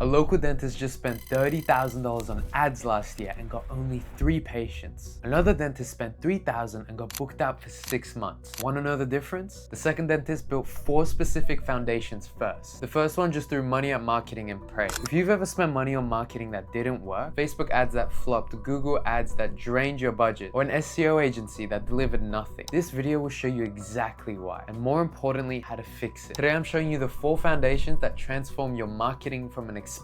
A local dentist just spent $30,000 on ads last year and got only 3 patients. Another dentist spent $3,000 and got booked out for 6 months. Want to know the difference? The second dentist built 4 specific foundations first. The first one just threw money at marketing and prayed. If you've ever spent money on marketing that didn't work, Facebook ads that flopped, Google ads that drained your budget, or an SEO agency that delivered nothing, this video will show you exactly why, and more importantly, how to fix it. Today I'm showing you the 4 foundations that transform your marketing from an expense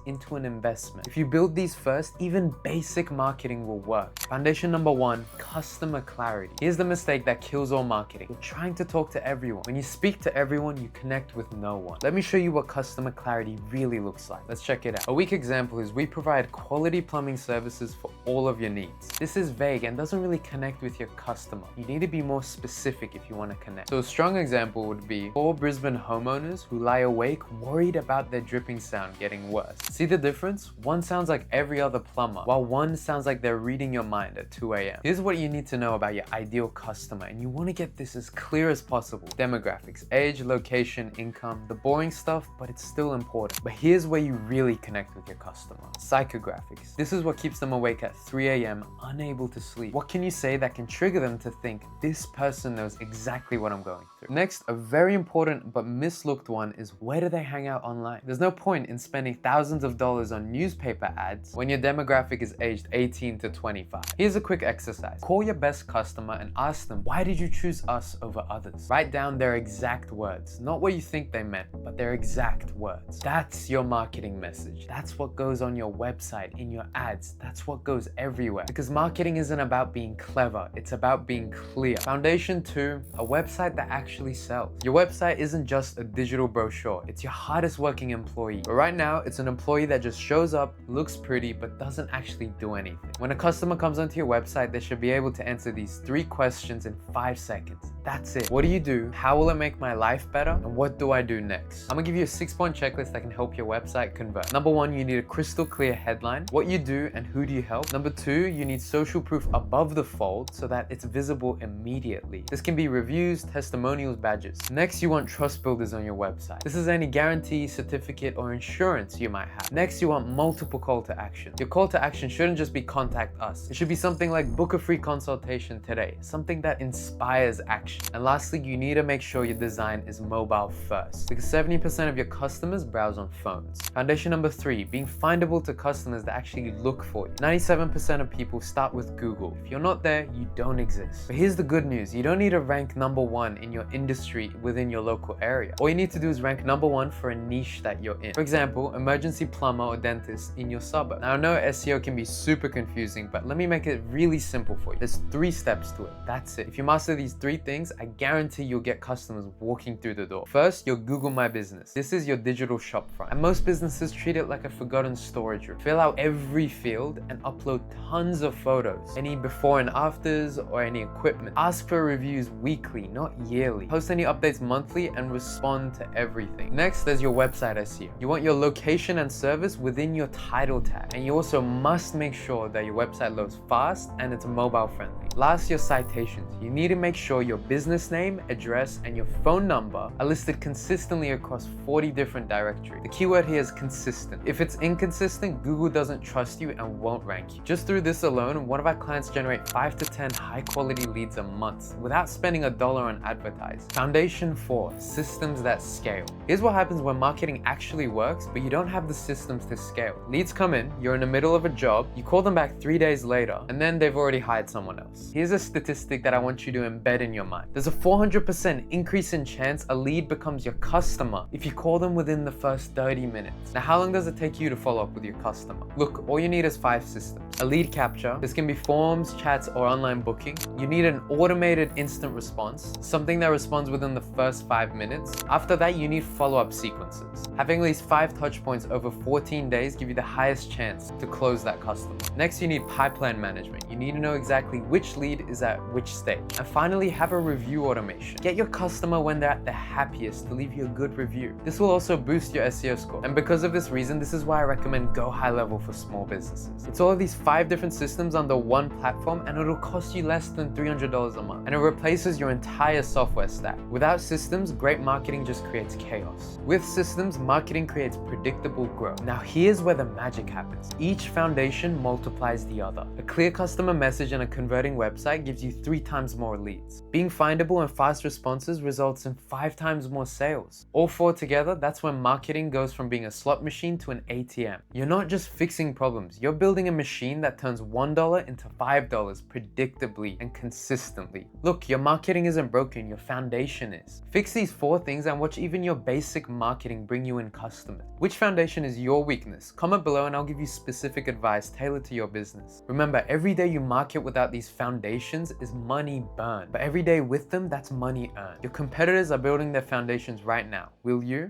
into an investment. If you build these first, even basic marketing will work. Foundation number 1, customer clarity. Here's the mistake that kills all marketing. You're trying to talk to everyone. When you speak to everyone, you connect with no one. Let me show you what customer clarity really looks like. Let's check it out. A weak example is we provide quality plumbing services for all of your needs. This is vague and doesn't really connect with your customer. You need to be more specific if you want to connect. So a strong example would be 4 Brisbane homeowners who lie awake worried about their dripping sound getting worse. See the difference? One sounds like every other plumber, while one sounds like they're reading your mind at 2 a.m. Here's what you need to know about your ideal customer, and you want to get this as clear as possible. Demographics, age, location, income, the boring stuff, but it's still important. But here's where you really connect with your customer. Psychographics. This is what keeps them awake at 3 a.m. unable to sleep. What can you say that can trigger them to think, this person knows exactly what I'm going through? Next, a very important but mislooked one is, where do they hang out online? There's no point in spending thousands of dollars on newspaper ads when your demographic is aged 18 to 25. Here's a quick exercise. Call your best customer and ask them, why did you choose us over others? Write down their exact words, not what you think they meant, but their exact words. That's your marketing message. That's what goes on your website, in your ads. That's what goes everywhere. Because marketing isn't about being clever, it's about being clear. Foundation 2, a website that actually sells. Your website isn't just a digital brochure, it's your hardest working employee. But right now, it's an employee that just shows up, looks pretty, but doesn't actually do anything. When a customer comes onto your website, they should be able to answer these 3 questions in 5 seconds. That's it. What do you do? How will it make my life better? And what do I do next? I'm gonna give you a 6-point checklist that can help your website convert. Number 1, you need a crystal clear headline, what you do and who do you help. Number 2, you need social proof above the fold so that it's visible immediately. This can be reviews, testimonials, badges. Next, you want trust builders on your website. This is any guarantee, certificate, or insurance you might have. Next, you want multiple call to action. Your call to action shouldn't just be contact us. It should be something like book a free consultation today, something that inspires action. And lastly, you need to make sure your design is mobile first, because 70% of your customers browse on phones. Foundation number 3, being findable to customers that actually look for you. 97% of people start with Google. If you're not there, you don't exist. But here's the good news. You don't need to rank number 1 in your industry within your local area. All you need to do is rank number 1 for a niche that you're in. For example, emergency plumber or dentist in your suburb. Now I know SEO can be super confusing, but let me make it really simple for you. There's 3 steps to it. That's it. If you master these 3 things, I guarantee you'll get customers walking through the door. First, you'll Google My Business. This is your digital shopfront. And most businesses treat it like a forgotten storage room. Fill out every field and upload tons of photos. Any before and afters or any equipment. Ask for reviews weekly, not yearly. Post any updates monthly and respond to everything. Next, there's your website SEO. You want your location and service within your title tag. And you also must make sure that your website loads fast and it's mobile friendly. Last, your citations. You need to make sure your business name, address, and your phone number are listed consistently across 40 different directories. The keyword here is consistent. If it's inconsistent, Google doesn't trust you and won't rank you. Just through this alone, one of our clients generate 5 to 10 high quality leads a month without spending $1 on advertising. Foundation 4, systems that scale. Here's what happens when marketing actually works, but you don't have the systems to scale. Leads come in, you're in the middle of a job, you call them back 3 days later, and then they've already hired someone else. Here's a statistic that I want you to embed in your mind. There's a 400% increase in chance a lead becomes your customer if you call them within the first 30 minutes. Now, how long does it take you to follow up with your customer? Look, all you need is 5 systems. A lead capture. This can be forms, chats, or online booking. You need an automated instant response, something that responds within the first 5 minutes. After that, you need follow-up sequences. Having at least 5 touch points over 14 days give you the highest chance to close that customer. Next, you you need pipeline management. You need to know exactly which lead is at which stage. And finally, have a review automation. Get your customer when they're at their happiest to leave you a good review. This will also boost your SEO score. And because of this reason, this is why I recommend Go High Level for small businesses. It's all of these 5 different systems under one platform, and it'll cost you less than $300 a month. And it replaces your entire software stack. Without systems, great marketing just creates chaos. With systems, marketing creates predictable growth. Now here's where the magic happens. Each foundation multiplies the other. A clear customer message and a converting website gives you 3 times more leads. Being findable and fast responses results in 5 times more sales. All 4 together, that's when marketing goes from being a slot machine to an ATM. You're not just fixing problems, you're building a machine that turns $1 into $5 predictably and consistently. Look, your marketing isn't broken, your foundation is. Fix these 4 things and watch even your basic marketing bring you in customers. Which foundation is your weakness? Comment below and I'll give you specific advice tailored to your business. Remember, every day you market without these foundations is money burned, but every day with them, that's money earned. Your competitors are building their foundations right now. Will you?